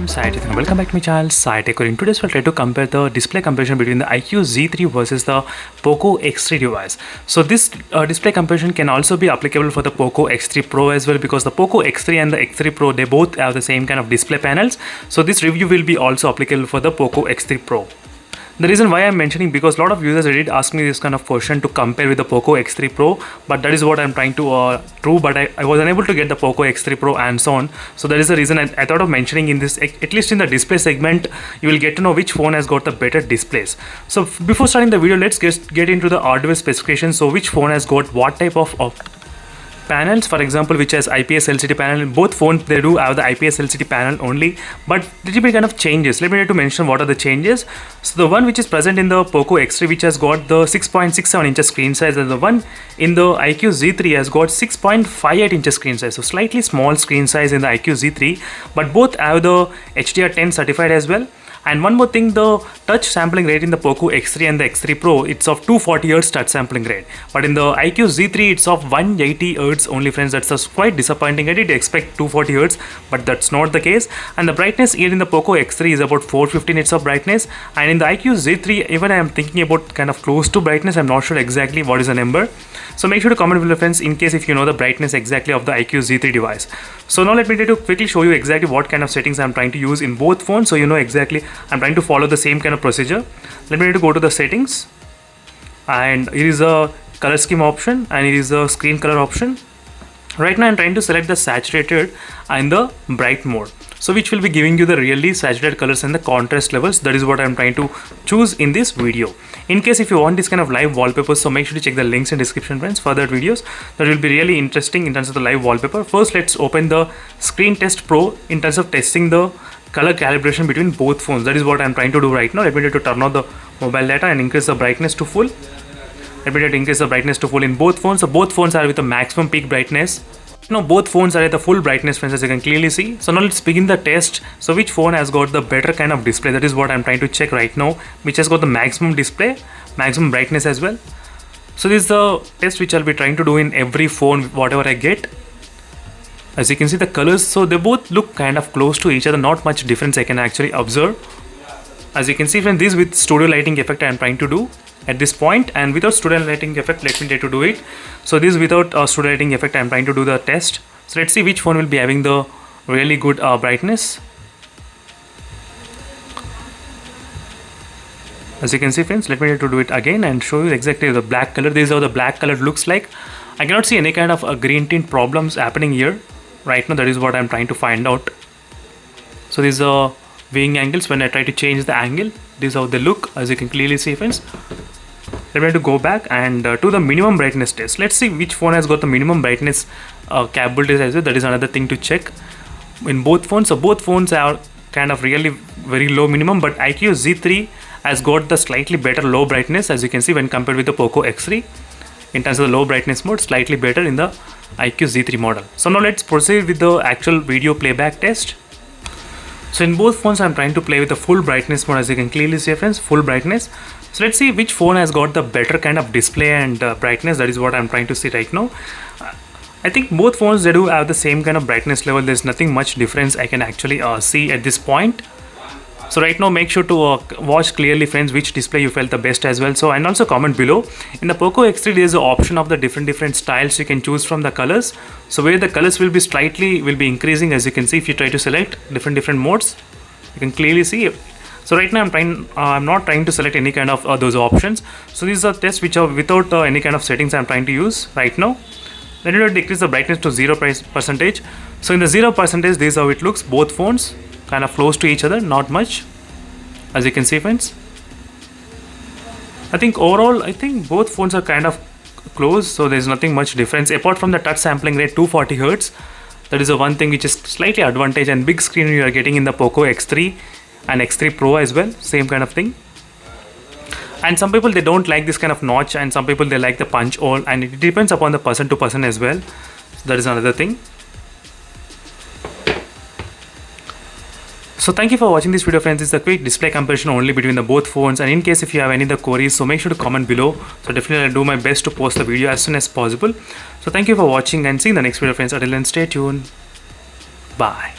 I'm Sai Tech and welcome back to my channel Sai Tech. In today's we'll try to compare the display comparison between the iQOO Z3 versus the Poco X3 device. So this display comparison can also be applicable for the Poco X3 Pro as well, because the Poco X3 and the X3 Pro, they both have the same kind of display panels. So this review will be also applicable for the Poco X3 Pro. The reason why I'm mentioning, because a lot of users did ask me this kind of question to compare with the Poco X3 Pro, but that is what I'm trying to do, but I was unable to get the Poco X3 Pro and so on. So that is the reason I thought of mentioning in this, at least in the display segment, you will get to know which phone has got the better displays. So before starting the video, let's get into the hardware specifications. So which phone has got what type of panels, for example, which has IPS LCD panel. In both phones they do have the IPS LCD panel only, but little bit kind of changes. Let me try to mention what are the changes. So the one which is present in the Poco X3, which has got the 6.67 inches screen size, and the one in the iQOO Z3 has got 6.58 inches screen size, so slightly small screen size in the iQOO Z3, but both have the HDR10 certified as well. And one more thing, the touch sampling rate in the Poco X3 and the X3 Pro, it's of 240 Hz touch sampling rate. But in the iQOO Z3, it's of 180 Hz only, friends. That's quite disappointing. I did expect 240 Hz, but that's not the case. And the brightness here in the Poco X3 is about 450 nits of brightness. And in the iQOO Z3, even I am thinking about kind of close to brightness. I'm not sure exactly what is the number. So make sure to comment below, friends, in case if you know the brightness exactly of the iQOO Z3 device. So now let me try to quickly show you exactly what kind of settings I'm trying to use in both phones, so you know exactly I'm trying to follow the same kind of procedure. Let me try to go to the settings, and here is a color scheme option, and here is a screen color option. Right now I'm trying to select the saturated and the bright mode, so which will be giving you the really saturated colors and the contrast levels. That is what I'm trying to choose in this video. In case if you want this kind of live wallpapers, so make sure to check the links in description, friends, for that videos. That will be really interesting in terms of the live wallpaper. First, let's open the Screen Test Pro in terms of testing the color calibration between both phones. That is what I'm trying to do right now. Let me try to turn on the mobile data and increase the brightness to full. Let me try to increase the brightness to full in both phones. So both phones are with the maximum peak brightness. Now both phones are at the full brightness, friends, as you can clearly see. So now let's begin the test. So which phone has got the better kind of display? That is what I'm trying to check right now. Which has got the maximum display, maximum brightness as well. So this is the test which I'll be trying to do in every phone, whatever I get. As you can see the colors, so they both look kind of close to each other. Not much difference I can actually observe. As you can see, friends, this with studio lighting effect I'm trying to do at this point, and without studio lighting effect, let me try to do it. So this without studio lighting effect I'm trying to do the test. So let's see which phone will be having the really good brightness. As you can see, friends, let me try to do it again and show you exactly the black color. This is how the black color looks like. I cannot see any kind of green tint problems happening here right now. That is what I'm trying to find out. So these are viewing angles. When I try to change the angle, this is how they look, as you can clearly see, friends. Let me to go back and to the minimum brightness test. Let's see which phone has got the minimum brightness capabilities as well. That is another thing to check in both phones. So both phones are kind of really very low minimum, but iQOO Z3 has got the slightly better low brightness, as you can see, when compared with the Poco X3. In terms of the low brightness mode, slightly better in the iQOO Z3 model. So now let's proceed with the actual video playback test. So in both phones I'm trying to play with the full brightness mode, as you can clearly see, friends, full brightness. So let's see which phone has got the better kind of display and brightness. That is what I'm trying to see right now. I think both phones, they do have the same kind of brightness level. There's nothing much difference I can actually see at this point. So right now make sure to watch clearly, friends, which display you felt the best as well. So, and also comment below. In the Poco X3 there is an option of the different styles you can choose from the colors. So where the colors will be increasing, as you can see, if you try to select different modes, you can clearly see. So right now I'm not trying to select any kind of those options. So these are tests which are without any kind of settings I'm trying to use right now. Let me decrease the brightness to 0%. So in the 0%, this is how it looks. Both phones kind of close to each other, not much, as you can see, friends. I think overall, I think both phones are kind of close, so there's nothing much difference apart from the touch sampling rate, 240 Hz. That is the one thing which is slightly advantage, and big screen you are getting in the Poco X3 and X3 Pro as well, same kind of thing. And some people, they don't like this kind of notch, and some people they like the punch hole, and it depends upon the person to person as well. So that is another thing. So thank you for watching this video, friends. It's a quick display comparison only between the both phones, and in case if you have any other queries, so make sure to comment below. So definitely I'll do my best to post the video as soon as possible. So thank you for watching, and see you in the next video, friends. Until then, stay tuned. Bye.